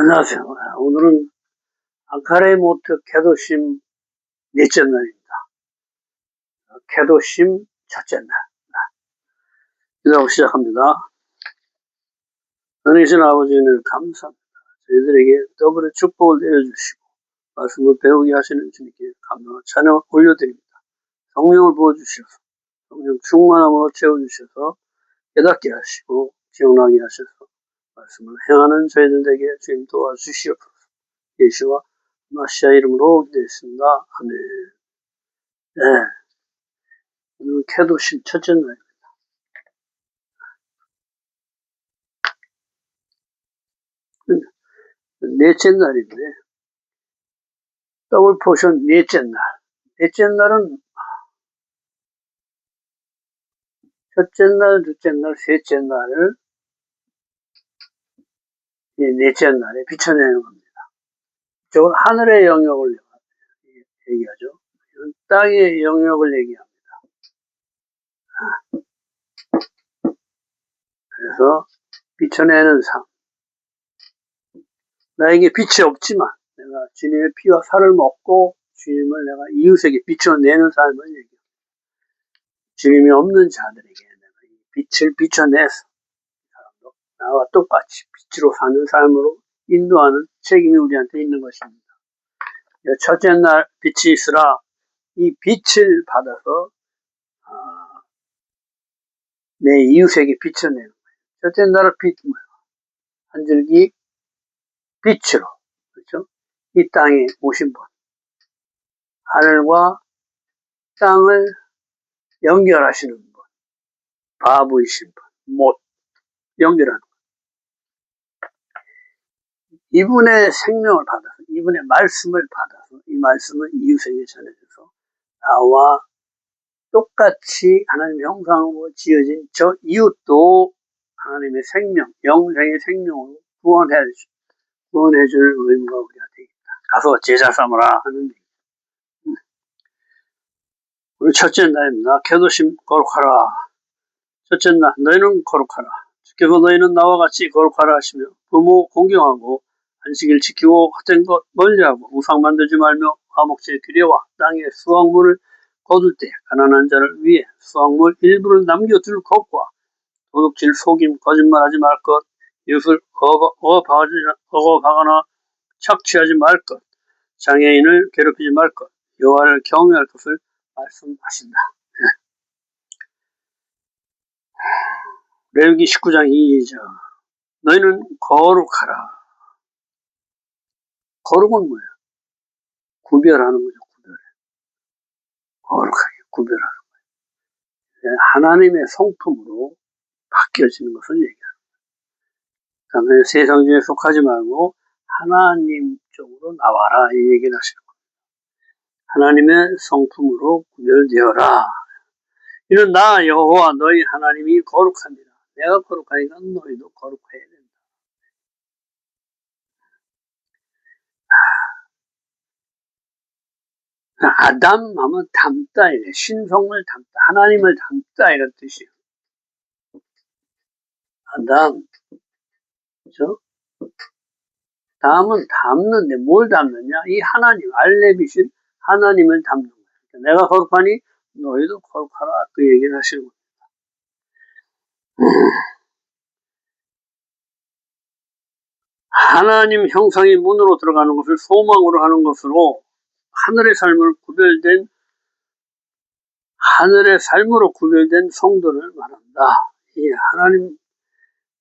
안녕하세요. 오늘은 아카레모트 캐도심 넷째 날입니다. 캐도심 첫째 날. 기도하고 시작합니다. 은혜신 아버지를 감사합니다. 저희들에게 더불어 축복을 내려주시고 말씀을 배우게 하시는 주님께 감사와 찬양을 올려드립니다. 성령을 부어주셔서 성령 충만함으로 채워주셔서 깨닫게 하시고 기억나게 하셔서 말씀을 행하는 저희들에게 주님 도와주시옵소서. 예수와 마시아 이름으로 기도했습니다. 아멘. 네. 오늘 캐도심 첫째 날입니다. 넷째 날인데, 더블 포션 넷째 날. 넷째 날은 첫째 날, 둘째 날, 셋째 날을 넷째 날에 비춰내는 겁니다. 이쪽은 하늘의 영역을 얘기하죠. 이건 땅의 영역을 얘기합니다. 그래서 비춰내는 삶. 나에게 빛이 없지만 내가 주님의 피와 살을 먹고 주님을 내가 이웃에게 비춰내는 삶을 얘기합니다. 주님이 없는 자들에게 내가 이 빛을 비춰내서 사람도 나와 똑같이 빛으로 사는 삶으로 인도하는 책임이 우리한테 있는 것입니다. 첫째 날 빛이 있으라. 이 빛을 받아서 내 이웃에게 비춰내는 거예요. 첫째 날의 빛은 뭐예요? 한 줄기 빛으로, 그렇죠? 이 땅에 오신 분, 하늘과 땅을 연결하시는 분, 바보이신 분, 못 연결하는 분. 이분의 생명을 받아서, 이분의 말씀을 받아서 이 말씀을 이웃에게 전해줘서 나와 똑같이 하나님의 형상으로 지어진 저 이웃도 하나님의 생명, 영생의 생명으로 구원해줄 의무가 우리한테 있다. 가서 제자 삼으라 하는 얘기입니다. 우리 첫째 날입니다. 캐도심 거룩하라. 첫째 날 너희는 거룩하라. 주께서 너희는 나와 같이 거룩하라 하시며 부모 공경하고 안식일 지키고 헛된 것 멀리하고 우상 만들지 말며 화목제에 규례와 땅의 수확물을 거둘 때 가난한 자를 위해 수확물 일부를 남겨둘 것과 도둑질, 속임, 거짓말하지 말 것, 이웃을 억어가거나 착취하지 말 것, 장애인을 괴롭히지 말 것, 여호와를 경외할 것을 말씀하신다. 레위기 19장 2절 너희는 거룩하라. 거룩은 뭐예요? 구별하는 거죠. 거룩하게 구별하는 거예요. 하나님의 성품으로 바뀌어지는 것을 얘기하는 거예요. 그러니까 세상 중에 속하지 말고 하나님 쪽으로 나와라 이 얘기를 하시는 거예요. 하나님의 성품으로 구별되어라. 이는 나 여호와 너희 하나님이 거룩합니다. 내가 거룩하니까 너희도 거룩해야 된다. 아담 하면 닮다 이래. 신성을 닮다. 하나님을 닮다 이런 뜻이에요. 아담. 그죠? 다음은 닮는데 뭘 닮느냐? 이 하나님, 알레비신 하나님을 닮는 거예요. 그러니까 내가 거룩하니 너희도 거룩하라. 그 얘기를 하시는 겁니다. 하나님 형상의 문으로 들어가는 것을 소망으로 하는 것으로 하늘의 삶으로 구별된 성도를 말한다. 이 하나님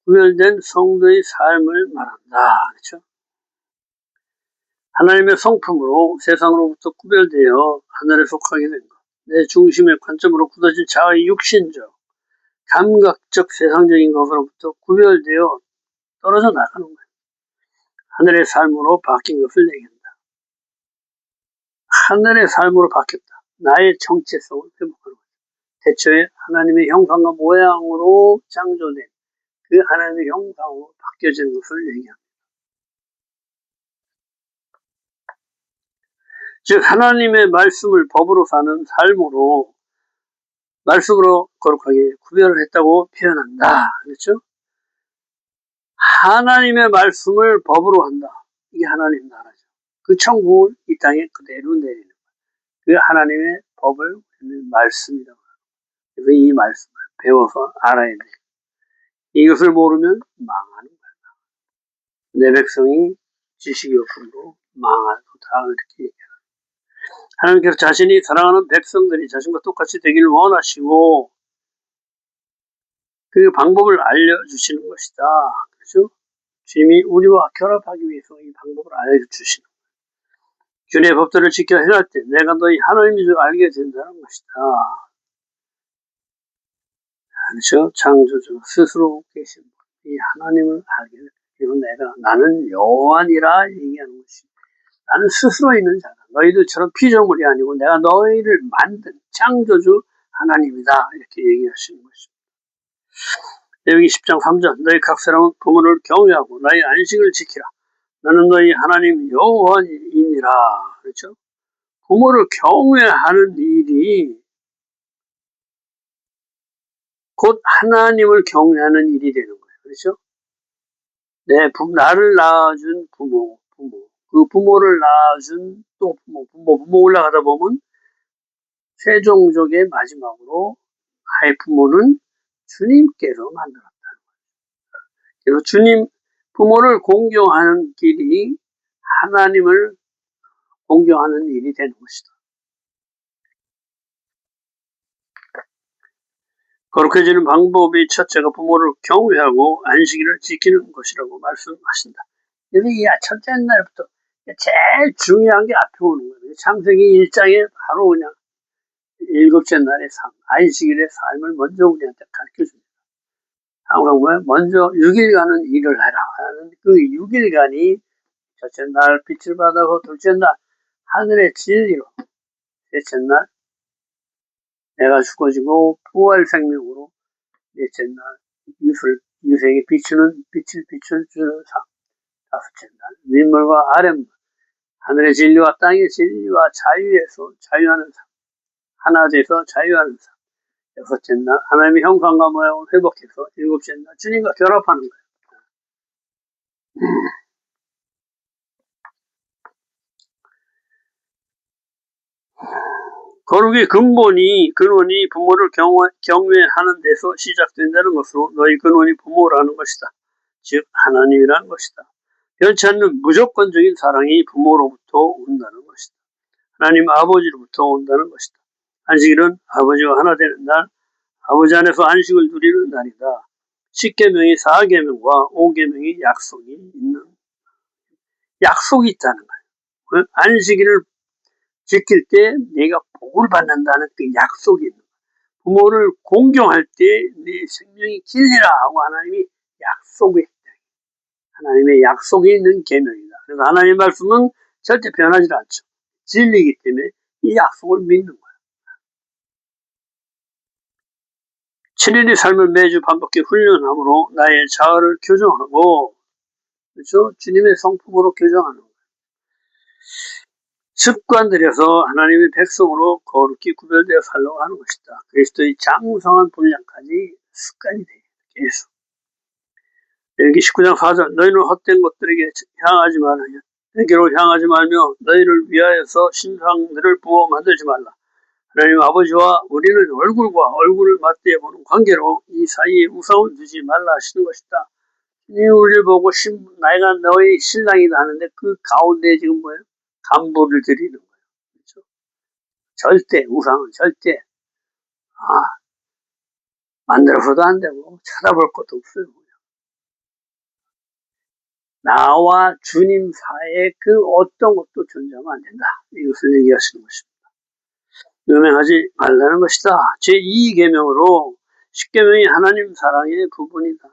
구별된 성도의 삶을 말한다. 그렇죠? 하나님의 성품으로 세상으로부터 구별되어 하늘에 속하게 된 것. 내 중심의 관점으로 굳어진 자아의 육신적, 감각적 세상적인 것으로부터 구별되어 떨어져 나가는 거예요. 하늘의 삶으로 바뀐 것을 얘기한다. 하늘의 삶으로 바뀌었다. 나의 정체성을 회복하는 거예요. 대초에 하나님의 형상과 모양으로 창조된 그 하나님의 형상으로 바뀌어지는 것을 얘기합니다. 즉 하나님의 말씀을 법으로 사는 삶으로 말씀으로 거룩하게 구별을 했다고 표현한다. 그렇죠? 하나님의 말씀을 법으로 한다. 이게 하나님 나라죠. 그 천국을 이 땅에 그대로 내리는 거예요. 그 하나님의 법을 우리는 말씀이라고 합니다. 그래서 이 말씀을 배워서 알아야 돼요. 이것을 모르면 망하는 거예요. 내 백성이 지식이 없음으로 망하도다 이렇게 얘기해요. 하나님께서 자신이 사랑하는 백성들이 자신과 똑같이 되기를 원하시고 그 방법을 알려주시는 것이다. 그렇죠? 주님이 우리와 결합하기 위해서 이 방법을 알려주시는 거예요. 주님의 법들을 지켜 행할 때 내가 너희 하나님인 줄 알게 된다는 것이다. 그렇죠? 창조주 스스로 계신 이 하나님을 알게 되고 나는 여호와니라 얘기하는 것이 나는 스스로 있는 자다. 너희들처럼 피조물이 아니고 내가 너희를 만든 창조주 하나님이다. 이렇게 얘기하시는 것입니다. 레위기 10장 3절 너희 각 사람은 부모를 경외하고 나의 안식을 지키라. 나는 너희 하나님 여호와이니라. 그렇죠? 부모를 경외하는 일이 곧 하나님을 경외하는 일이 되는 거예요. 그렇죠? 나를 낳아준 부모. 그 부모를 낳아준 또 부모 올라가다 보면 최종적의 마지막으로 나의 부모는 주님께서 만들었다는 거예요. 그래서 주님 부모를 공경하는 길이 하나님을 공경하는 일이 되는 것이다. 거룩해지는 방법이 첫째가 부모를 경외하고 안식일을 지키는 것이라고 말씀하신다. 그래서 이 첫째 날부터 제일 중요한 게 앞에 오는 거예요. 창세기 1장에 바로 그냥 일곱째 날의 삶, 안식일의 삶을 먼저 우리한테 가르쳐줍니다. 항상 뭐예요? 먼저 6일간은 일을 해라 하는 그 6일간이 첫째 날 빛을 받아서 둘째 날 하늘의 진리로 셋째 날 내가 죽어지고 부활 생명으로 넷째 날 유생에 빛을 주는 삶 다섯째 날 윗물과 아랫물 하늘의 진리와 땅의 진리와 자유에서 자유하는 삶 하나 돼서 자유하는 삶 여섯째 날 하나님의 형상과 모양을 회복해서 일곱째 날 주님과 결합하는 거예요. 거룩의 근원이 부모를 경외하는 데서 시작된다는 것으로 너희 근원이 부모라는 것이다. 즉 하나님이라는 것이다. 변치 않는 무조건적인 사랑이 부모로부터 온다는 것이다. 하나님 아버지로부터 온다는 것이다. 안식일은 아버지와 하나 되는 날, 아버지 안에서 안식을 누리는 날이다. 10계명이 4계명과 5계명이 약속이 있다는 거예요. 안식일을 지킬 때 내가 복을 받는다는 그 약속이 있는 거예요. 부모를 공경할 때 내 생명이 길리라 하고 하나님의 약속이 있는 계명이다. 그래서 하나님의 말씀은 절대 변하지 않죠. 진리이기 때문에 이 약속을 믿는 거예요. 7일의 삶을 매주 반복해 훈련함으로 나의 자아를 교정하고 그렇죠? 주님의 성품으로 교정하는 거예요. 습관들여서 하나님의 백성으로 거룩히 구별되어 살려고 하는 것이다. 그리스도의 장성한 분량까지 습관이 돼요. 계속. 여기 19장 4절 너희는 헛된 것들에게 향하지 말라. 내게로 향하지 말며 너희를 위하여서 신상들을 부어 만들지 말라. 하나님 아버지와 우리는 얼굴과 얼굴을 맞대어 보는 관계로 이 사이에 우상을 두지 말라 하시는 것이다. 이 우리를 보고 내가 너희 신랑이다 하는데 그 가운데 지금 뭐예요? 간부를 드리는 거예요. 그렇죠? 절대 우상은 절대 만들어서도 안 되고 찾아볼 것도 없어요. 나와 주님 사이에 그 어떤 것도 존재하면 안 된다. 이것을 얘기하시는 것입니다. 유명하지 말라는 것이다. 제2계명으로 10계명이 하나님 사랑의 부분이다.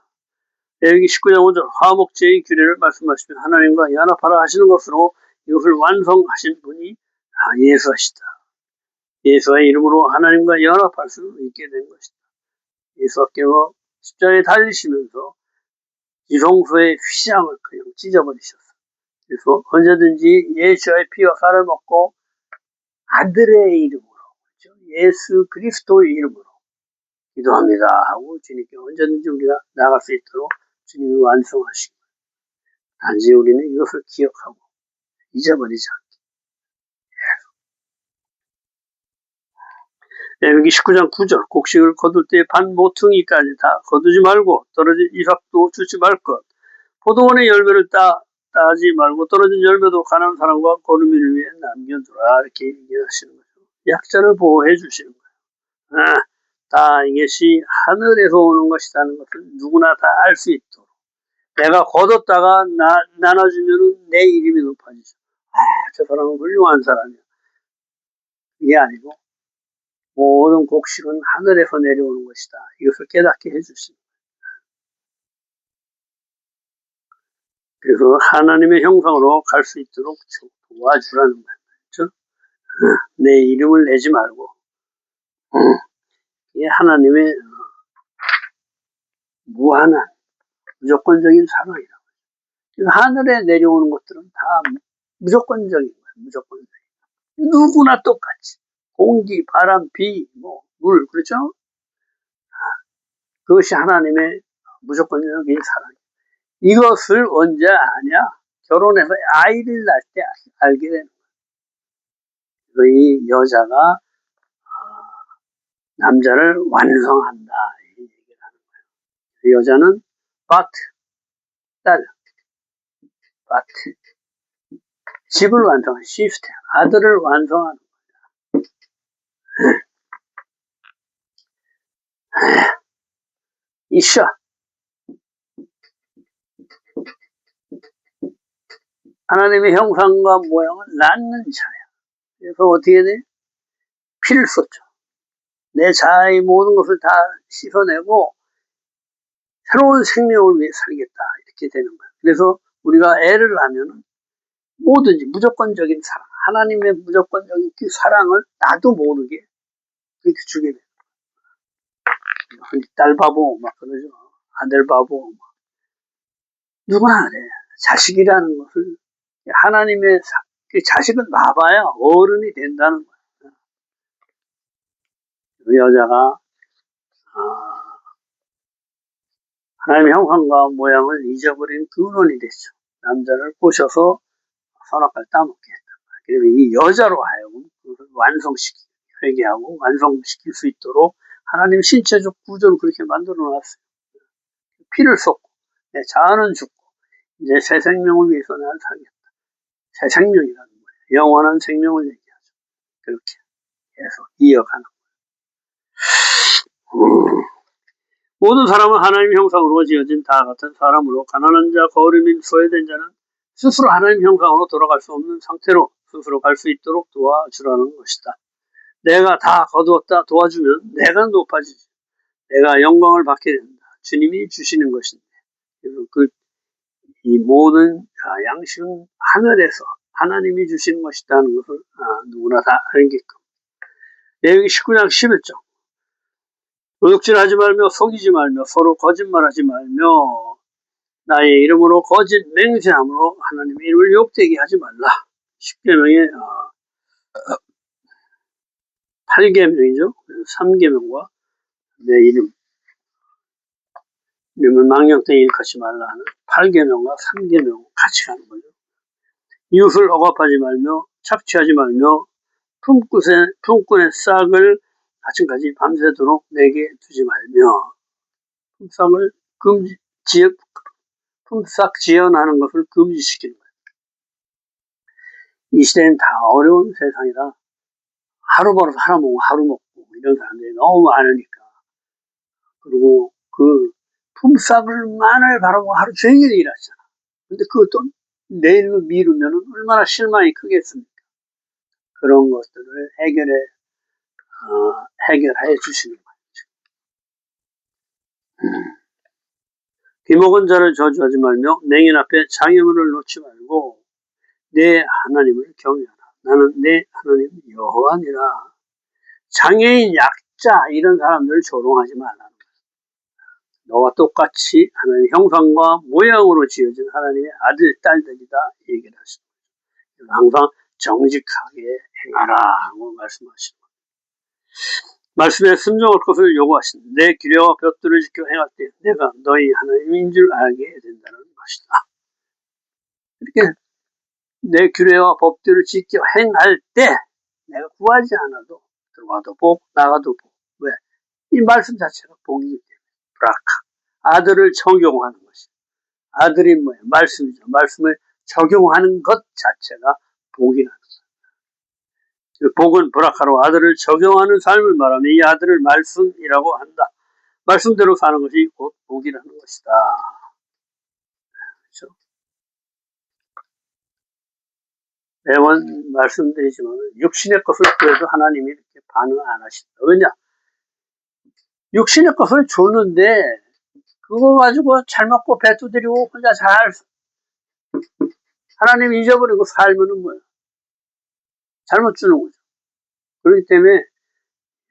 여기 19장 5절 화목제의 규례를 말씀하시며 하나님과 연합하라 하시는 것으로 이것을 완성하신 분이 예수하시다. 예수의 이름으로 하나님과 연합할 수 있게 된 것이다. 예수께서 십자가에 달리시면서 지성소의 휘장을 그냥 찢어버리셨어요. 그래서 언제든지 예수의 피와 살을 먹고 아들의 이름으로 그렇죠? 예수 그리스도의 이름으로 기도합니다 하고 주님께 언제든지 우리가 나갈 수 있도록 주님이 완성하시고 단지 우리는 이것을 기억하고 잊어버리지 않게. 레위기 19장 9절 곡식을 거둘 때 반 모퉁이까지 다 거두지 말고 떨어진 이삭도 주지 말 것. 포도원의 열매를 따지 말고 떨어진 열매도 가난한 사람과 거르미를 위해 남겨두라. 이렇게 얘기하시는 거죠. 약자를 보호해 주시는 거예요. 다 이것이 하늘에서 오는 것이라는 것을 누구나 다 알 수 있도록. 내가 거뒀다가 나눠주면 내 이름이 높아지죠. 저 사람은 훌륭한 사람이야. 이게 아니고 모든 곡식은 하늘에서 내려오는 것이다. 이것을 깨닫게 해주십니다. 그래서 하나님의 형상으로 갈 수 있도록 도와주라는 거예요. 그렇죠? 내 이름을 내지 말고 이게 하나님의 무한한 무조건적인 사랑이라고. 하늘에 내려오는 것들은 다 무조건적인 거예요. 무조건적인. 누구나 똑같이. 공기, 바람, 비, 물, 그렇죠? 그것이 하나님의 무조건적인 사랑. 이것을 언제 아냐? 결혼해서 아이를 낳을 때 알게 되는 거예요. 이 여자가 남자를 완성한다. 이 얘기를 하는 거예요. 그 여자는 딸, 집을 완성한 시스템, 아들을 완성하는 이샤. 하나님의 형상과 모양을 낳는 자야. 그래서 어떻게 돼? 피를 쏟죠. 내 자아의 모든 것을 다 씻어내고 새로운 생명을 위해 살겠다. 이렇게 되는 거예요. 그래서 우리가 애를 낳으면 뭐든지 무조건적인 사랑, 하나님의 무조건적인 그 사랑을 나도 모르게 그렇게 주게 돼요. 딸 바보 막 그러죠. 아들 바보 막. 누구나 그래. 자식이라는 것을 하나님의 그 자식은 낳아봐야 어른이 된다는 거예요. 그 여자가 하나님의 형상과 모양을 잊어버린 근원이 됐죠. 남자를 꼬셔서 선악과를 따먹게 했단 말이에요. 그러면 이 여자로 하여금 그걸 완성시키고 회개하고 완성시킬 수 있도록 하나님 신체적 구조를 그렇게 만들어 놨어요. 피를 쏟고 내 자아는 죽고 이제 새 생명을 위해서 난 살겠다. 새 생명이라는 거예요. 영원한 생명을 얘기하죠. 그렇게 계속 이어가는 거예요. 모든 사람은 하나님 형상으로 지어진 다 같은 사람으로 가난한 자, 거르민, 소외된 자는 스스로 하나님 형상으로 돌아갈 수 없는 상태로 스스로 갈 수 있도록 도와주라는 것이다. 내가 다 거두었다 도와주면 내가 높아지지. 내가 영광을 받게 된다. 주님이 주시는 것인데. 그래서 이 모든 양식은 하늘에서 하나님이 주시는 것이라는 것을 누구나 다 알게끔. 레위기 19장 11절. 도둑질하지 말며 속이지 말며 서로 거짓말하지 말며 나의 이름으로 거짓 맹세함으로 하나님의 이름을 욕되게 하지 말라. 10계명의 8계명이죠. 3계명과 내 이름을 망령되이 일컫지 말라 하는 8계명과 3계명 같이 가는 거죠. 이웃을 억압하지 말며 착취하지 말며 품꾼의 싹을 아침까지 밤새도록 내게 두지 말며 품삯을 품삯 지연하는 것을 금지시키는 거예요. 이 시대는 다 어려운 세상이라 하루 벌어서 하루 먹고 이런 사람들이 너무 많으니까. 그리고 그 품삯만을 바라보고 하루 종일 일하잖아. 근데 그것도 내일로 미루면 얼마나 실망이 크겠습니까? 그런 것들을 해결해 주시는 거예요. 귀먹은 자를 저주하지 말며 맹인 앞에 장애물을 놓지 말고 내 하나님을 경외하라. 나는 내 하나님 여호와니라. 장애인, 약자 이런 사람들을 조롱하지 말라는 거예요. 너와 똑같이 하나님의 형상과 모양으로 지어진 하나님의 아들, 딸들이다 얘기를 하십니다. 항상 정직하게 행하라 하고 말씀하시는 거예요. 말씀에 순종할 것을 요구하신 내 규례와 벽들을 지켜 행할 때 내가 너희 하나님인 줄 알게 된다는 것이다. 이렇게 내 규례와 법들을 지켜 행할 때 내가 구하지 않아도 들어와도 복, 나가도 복. 왜? 이 말씀 자체가 복이기 때문에. 브라카. 아들을 적용하는 것이. 아들이 뭐예요? 말씀이죠. 말씀을 적용하는 것 자체가 복이라는 거예요. 복은 브라카로 아들을 적용하는 삶을 말하며 이 아들을 말씀이라고 한다. 말씀대로 사는 것이 곧 복이라는 것이다. 그렇죠? 매번 말씀드리지만 육신의 것을 구해도 하나님이 이렇게 반응 안 하신다. 왜냐? 육신의 것을 줬는데 그거 가지고 잘 먹고 배 두드리고 혼자 잘 하나님 잊어버리고 살면은 뭐야? 잘못 주는 거죠. 그렇기 때문에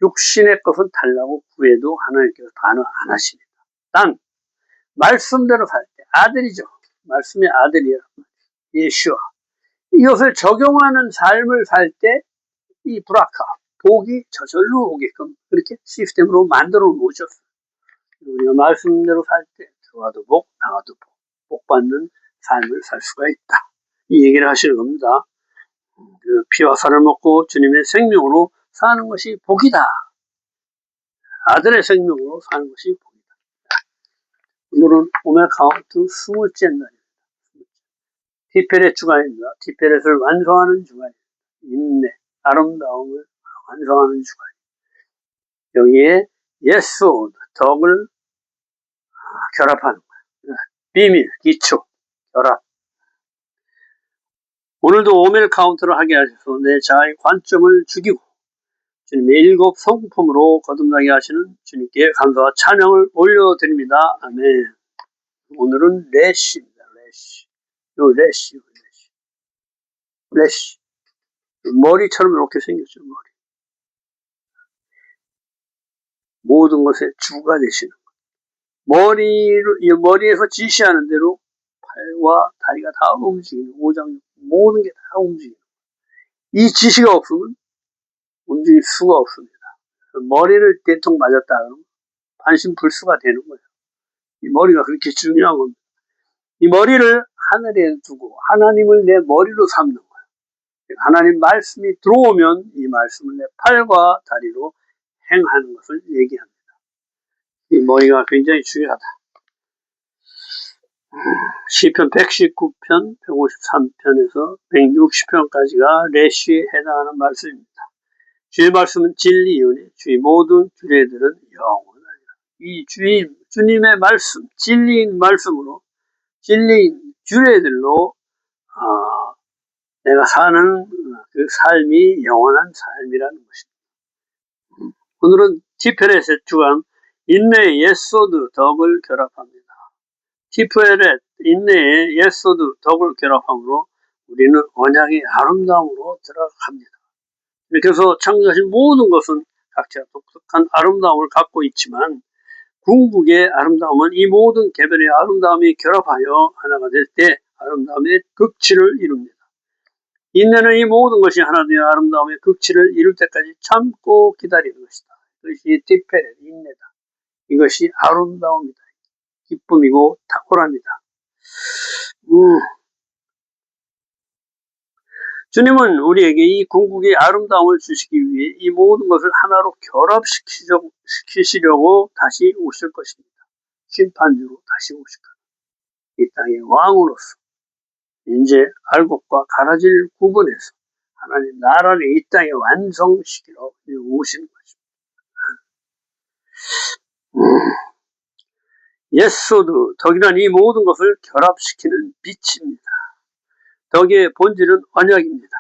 육신의 것은 달라고 구해도 하나님께서 반응 안 하십니다. 단 말씀대로 살 때 아들이죠. 말씀의 아들이야. 예수와 이것을 적용하는 삶을 살 때 이 브라카 복이 저절로 오게끔 그렇게 시스템으로 만들어 놓으셨어요. 우리가 말씀대로 살 때 들어와도 복, 나가도 복, 복 받는 삶을 살 수가 있다. 이 얘기를 하시는 겁니다. 그 피와 살을 먹고 주님의 생명으로 사는 것이 복이다. 아들의 생명으로 사는 것이 복이다. 오늘은 오메 카운트 20째 날입니다. 티페렛 주간입니다. 티페렛을 완성하는 주간입니다. 인내, 아름다움을 완성하는 주간. 여기에 예수, 덕을 결합하는 거예요. 비밀, 기초, 결합. 오늘도 오멜 카운트를 하게 하셔서 내 자아의 관점을 죽이고 주님의 7 성품으로 거듭나게 하시는 주님께 감사와 찬양을 올려드립니다. 아멘. 오늘은 레시입니다. 레시. 요 레시. 레시. 머리처럼 이렇게 생겼죠. 머리. 모든 것의 주가 되시는 머리에서 지시하는 대로 팔과 다리가 다 움직이는 오장 모든 게 다 움직이는 이 지시가 없으면 움직일 수가 없습니다. 머리를 대통 맞았다 그러면 반신불수가 되는 거예요. 이 머리가 그렇게 중요한 겁니다. 이 머리를 하늘에 두고 하나님을 내 머리로 삼는 거예요. 하나님 말씀이 들어오면 이 말씀을 내 팔과 다리로 행하는 것을 얘기합니다. 이 머리가 굉장히 중요하다. 시편 119편, 153편에서 160편까지가 레시에 해당하는 말씀입니다. 주의 말씀은 진리이오니 주의 모든 규례들은 영원하리라. 이 주님의 말씀, 진리인 말씀으로 진리인 규례들로 내가 사는 그 삶이 영원한 삶이라는 것입니다. 오늘은 티페렛의 주간 인내의 예소드 덕을 결합합니다. 티페렛 인내의 예소드 덕을 결합함으로 우리는 언약의 아름다움으로 들어갑니다. 이렇게 해서 창조하신 모든 것은 각자 독특한 아름다움을 갖고 있지만 궁극의 아름다움은 이 모든 개별의 아름다움이 결합하여 하나가 될 때 아름다움의 극치를 이룹니다. 인내는 이 모든 것이 하나 되어 아름다움의 극치를 이룰 때까지 참고 기다리는 것이다. 이것이 티페렛, 인내다. 이것이 아름다움이다. 기쁨이고 탁월합니다. 주님은 우리에게 이 궁극의 아름다움을 주시기 위해 이 모든 것을 하나로 결합시키시려고 다시 오실 것입니다. 심판주로 다시 오실 겁니다. 이 땅의 왕으로서 이제 알곡과 가라지를 구분해서 하나님 나라를 이 땅에 완성시키러 오시는 것입니다. 예소드, 덕이란 이 모든 것을 결합시키는 빛입니다. 덕의 본질은 언약입니다.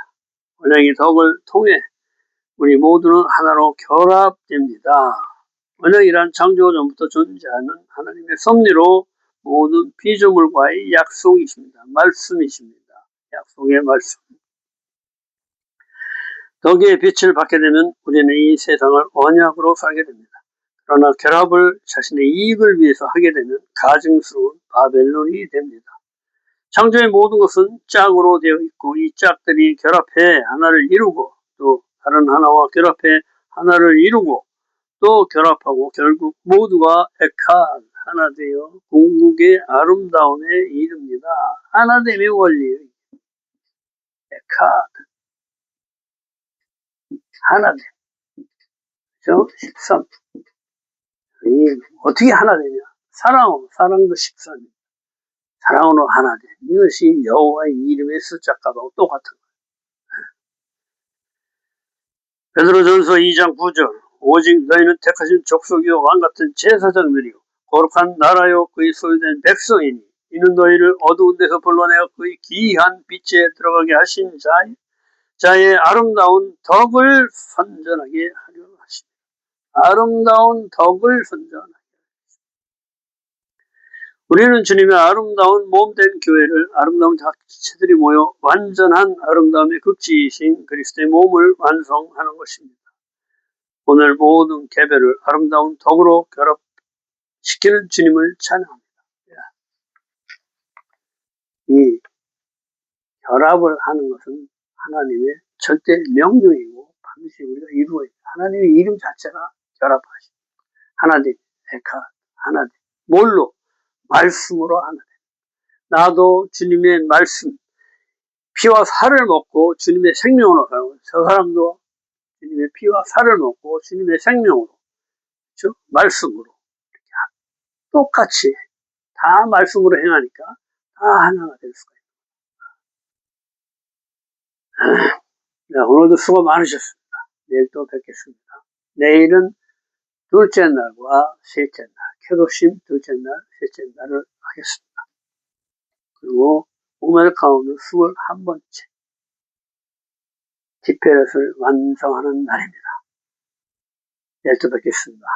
언약의 덕을 통해 우리 모두는 하나로 결합됩니다. 언약이란 창조 전부터 존재하는 하나님의 섭리로 모든 피조물과의 약속이십니다. 말씀이십니다. 약속의 말씀. 덕의 빛을 받게 되면 우리는 이 세상을 언약으로 살게 됩니다. 그러나 결합을 자신의 이익을 위해서 하게 되면 가증스러운 바벨론이 됩니다. 창조의 모든 것은 짝으로 되어 있고 이 짝들이 결합해 하나를 이루고 또 다른 하나와 결합해 하나를 이루고 또 결합하고 결국 모두가 에캇, 하나 되어 궁극의 아름다움에 이릅니다. 하나됨의 원리예요. 에캇, 하나됨. 그죠? 13. 어떻게 하나 되냐? 사랑도 13. 사랑으로 하나 됨. 이것이 여호와의 이름의 숫자값하고 똑같은 거예요. 베드로전서 2장 9절. 오직 너희는 택하신 족속이요 왕같은 제사장들이요 거룩한 나라요 그의 소유된 백성이니 이는 너희를 어두운 데서 불러내어 그의 기이한 빛에 들어가게 하신 자의 아름다운 덕을 선전하게 하려 하십니다. 아름다운 덕을 선전하게. 우리는 주님의 아름다운 몸된 교회를 아름다운 자체들이 모여 완전한 아름다움의 극치이신 그리스도의 몸을 완성하는 것입니다. 오늘 모든 개별을 아름다운 덕으로 결합시키는 주님을 찬양합니다. 이 결합을 하는 것은 하나님의 절대 명령이고 반드시 우리가 이루어야 돼요. 하나님의 이름 자체가 결합하십니다. 하나님, 에카, 하나님. 뭘로? 말씀으로 하나님. 나도 주님의 말씀, 피와 살을 먹고 주님의 생명으로 가고 저 사람도 주님의 피와 살을 먹고 주님의 생명으로, 즉 말씀으로 똑같이 다 말씀으로 행하니까 다 하나가 될 수가 있어요. 네, 오늘도 수고 많으셨습니다. 내일 또 뵙겠습니다. 내일은 둘째 날과 셋째 날, 캐도심 둘째 날, 셋째 날을 하겠습니다. 그리고 오멜카운트 21번째 티페렛을 완성하는 날입니다. 내일 또 뵙겠습니다.